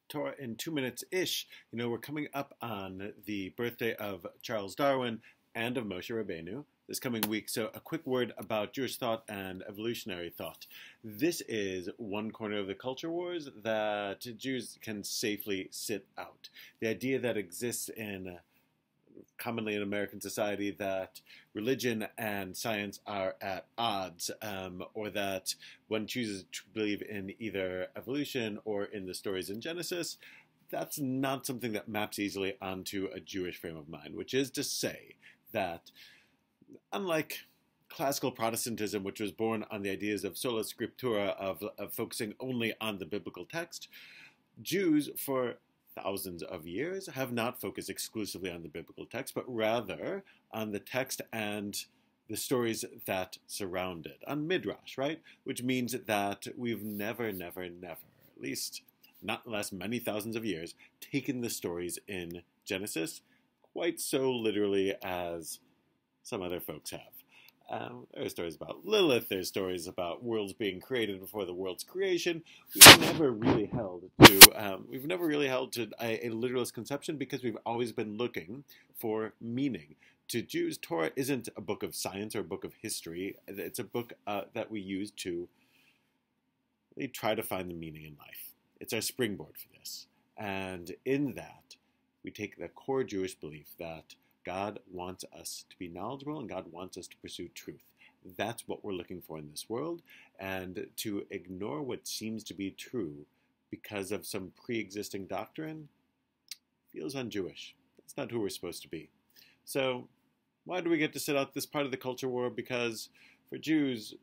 Torah in 2 minutes-ish. You know, we're coming up on the birthday of Charles Darwin and of Moshe Rabbeinu this coming week. So a quick word about Jewish thought and evolutionary thought. This is one corner of the culture wars that Jews can safely sit out. The idea that exists commonly in American society that religion and science are at odds, or that one chooses to believe in either evolution or in the stories in Genesis, that's not something that maps easily onto a Jewish frame of mind, which is to say that unlike classical Protestantism, which was born on the ideas of sola scriptura, of focusing only on the biblical text, Jews for thousands of years have not focused exclusively on the biblical text, but rather on the text and the stories that surround it, on Midrash, right? Which means that we've never, at least not unless many thousands of years, taken the stories in Genesis quite so literally as some other folks have. There are stories about Lilith, there's stories about worlds being created before the world's creation. We've never really held to a literalist conception because we've always been looking for meaning. To Jews, Torah isn't a book of science or a book of history. It's a book that we use to really try to find the meaning in life. It's our springboard for this. And in that, we take the core Jewish belief that God wants us to be knowledgeable and God wants us to pursue truth. That's what we're looking for in this world. And to ignore what seems to be true because of some pre-existing doctrine feels un-Jewish. That's not who we're supposed to be. So why do we get to sit out this part of the culture war? Because for Jews,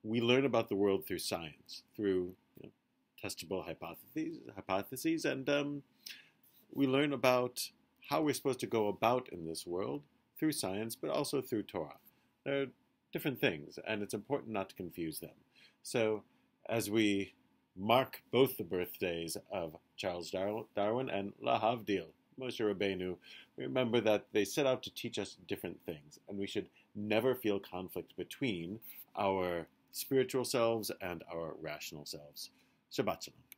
we learn about the world through science, through testable hypotheses, and we learn about how we're supposed to go about in this world through science, but also through Torah. They're different things, and it's important not to confuse them. So as we mark both the birthdays of Charles Darwin and Lahavdil, Moshe Rabbeinu, remember that they set out to teach us different things, and we should never feel conflict between our spiritual selves and our rational selves. Shabbat Shalom.